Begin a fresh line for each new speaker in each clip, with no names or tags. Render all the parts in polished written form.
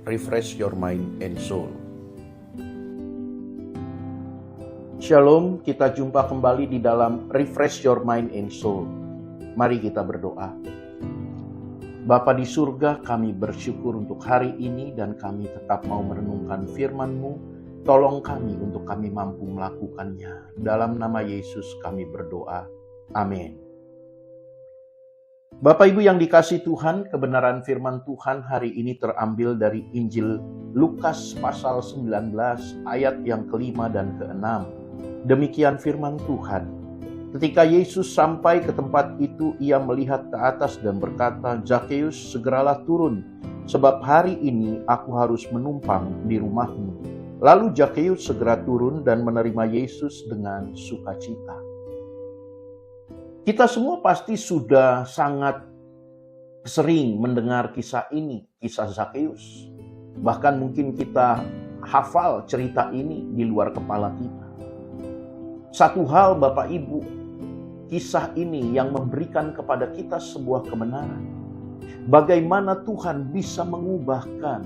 refresh your mind and soul. Shalom, kita jumpa kembali di dalam Refresh Your Mind and Soul. Mari kita berdoa. Bapa di surga, kami bersyukur untuk hari ini dan kami tetap mau merenungkan firman-Mu. Tolong kami untuk kami mampu melakukannya. Dalam nama Yesus kami berdoa. Amin. Bapak Ibu yang dikasihi Tuhan, kebenaran firman Tuhan hari ini terambil dari Injil Lukas pasal 19 ayat yang ke-5 dan ke-6. Demikian firman Tuhan. Ketika Yesus sampai ke tempat itu, ia melihat ke atas dan berkata, "Zakeus, segeralah turun, sebab hari ini aku harus menumpang di rumahmu." Lalu Zakeus segera turun dan menerima Yesus dengan sukacita. Kita semua pasti sudah sangat sering mendengar kisah ini, kisah Zakeus. Bahkan mungkin kita hafal cerita ini di luar kepala kita. Satu hal Bapak Ibu, kisah ini yang memberikan kepada kita sebuah kebenaran. Bagaimana Tuhan bisa mengubahkan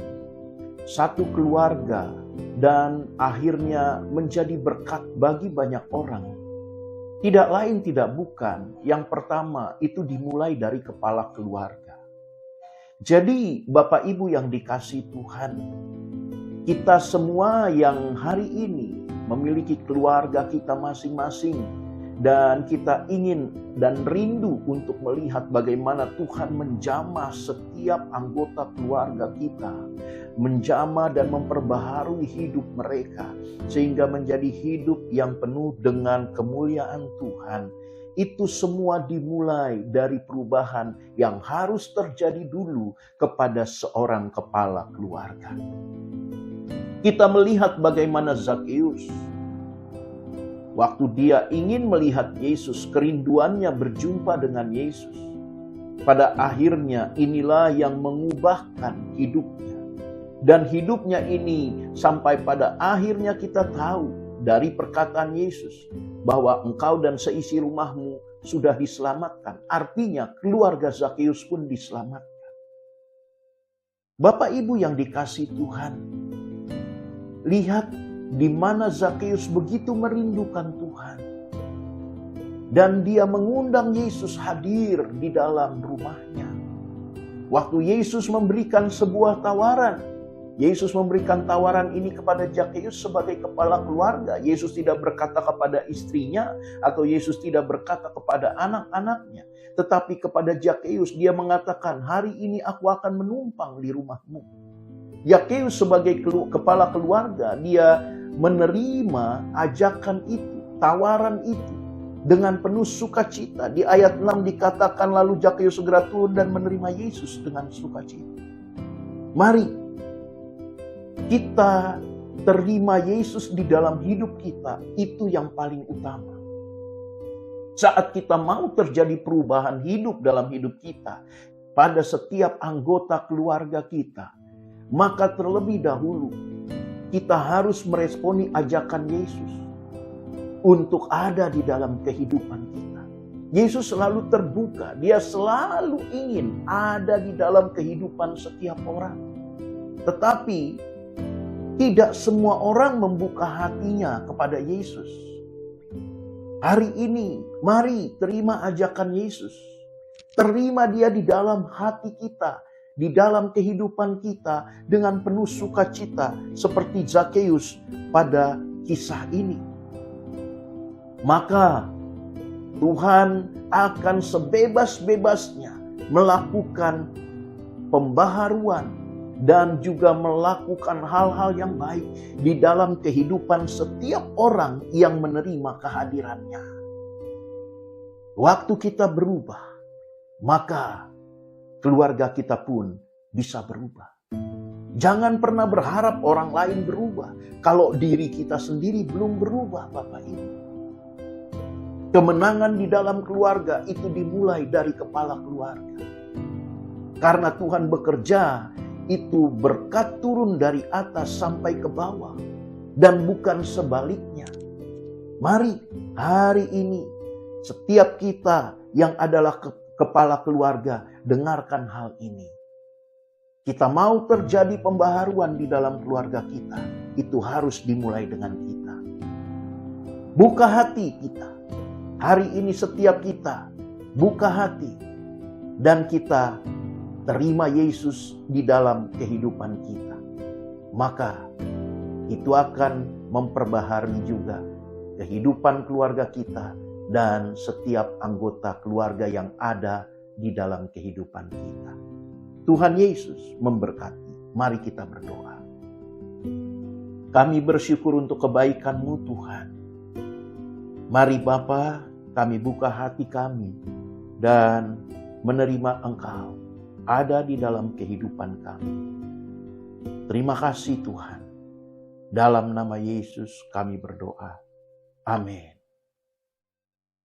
satu keluarga dan akhirnya menjadi berkat bagi banyak orang. Tidak lain tidak bukan, yang pertama itu dimulai dari kepala keluarga. Jadi Bapak Ibu yang dikasihi Tuhan, kita semua yang hari ini memiliki keluarga kita masing-masing dan kita ingin dan rindu untuk melihat bagaimana Tuhan menjamah setiap anggota keluarga kita, menjamah dan memperbaharui hidup mereka sehingga menjadi hidup yang penuh dengan kemuliaan Tuhan. Itu semua dimulai dari perubahan yang harus terjadi dulu kepada seorang kepala keluarga. Kita melihat bagaimana Zakeus, waktu dia ingin melihat Yesus, kerinduannya berjumpa dengan Yesus. Pada akhirnya inilah yang mengubahkan hidupnya. Dan hidupnya ini sampai pada akhirnya kita tahu dari perkataan Yesus bahwa engkau dan seisi rumahmu sudah diselamatkan. Artinya keluarga Zakeus pun diselamatkan. Bapak Ibu yang dikasihi Tuhan, lihat di mana Zakeus begitu merindukan Tuhan. Dan dia mengundang Yesus hadir di dalam rumahnya. Waktu Yesus memberikan sebuah tawaran, Yesus memberikan tawaran ini kepada Zakeus sebagai kepala keluarga. Yesus tidak berkata kepada istrinya atau Yesus tidak berkata kepada anak-anaknya. Tetapi kepada Zakeus dia mengatakan, "Hari ini aku akan menumpang di rumahmu." Zakeus sebagai kepala keluarga, dia menerima ajakan itu, tawaran itu dengan penuh sukacita. Di ayat 6 dikatakan, lalu Zakeus segera turun dan menerima Yesus dengan sukacita. Mari kita terima Yesus di dalam hidup kita, itu yang paling utama. Saat kita mau terjadi perubahan hidup dalam hidup kita, pada setiap anggota keluarga kita, maka terlebih dahulu kita harus meresponi ajakan Yesus untuk ada di dalam kehidupan kita. Yesus selalu terbuka, dia selalu ingin ada di dalam kehidupan setiap orang. Tetapi tidak semua orang membuka hatinya kepada Yesus. Hari ini, mari terima ajakan Yesus. Terima dia di dalam hati kita, di dalam kehidupan kita dengan penuh sukacita seperti Zakeus pada kisah ini. Maka Tuhan akan sebebas-bebasnya melakukan pembaharuan dan juga melakukan hal-hal yang baik di dalam kehidupan setiap orang yang menerima kehadirannya. Waktu kita berubah, maka keluarga kita pun bisa berubah. Jangan pernah berharap orang lain berubah kalau diri kita sendiri belum berubah, Bapak Ibu. Kemenangan di dalam keluarga itu dimulai dari kepala keluarga. Karena Tuhan bekerja, itu berkat turun dari atas sampai ke bawah. Dan bukan sebaliknya. Mari hari ini setiap kita yang adalah kepala keluarga dengarkan hal ini. kita mau terjadi pembaharuan di dalam keluarga kita, itu harus dimulai dengan kita. Buka hati kita. Hari ini setiap kita buka hati dan kita terima Yesus di dalam kehidupan kita. Maka itu akan memperbaharui juga kehidupan keluarga kita dan setiap anggota keluarga yang ada di dalam kehidupan kita. Tuhan Yesus memberkati. Mari kita berdoa. Kami bersyukur untuk kebaikan-Mu Tuhan. Mari Bapa, kami buka hati kami dan menerima Engkau ada di dalam kehidupan kami. Terima kasih Tuhan. Dalam nama Yesus kami berdoa. Amin.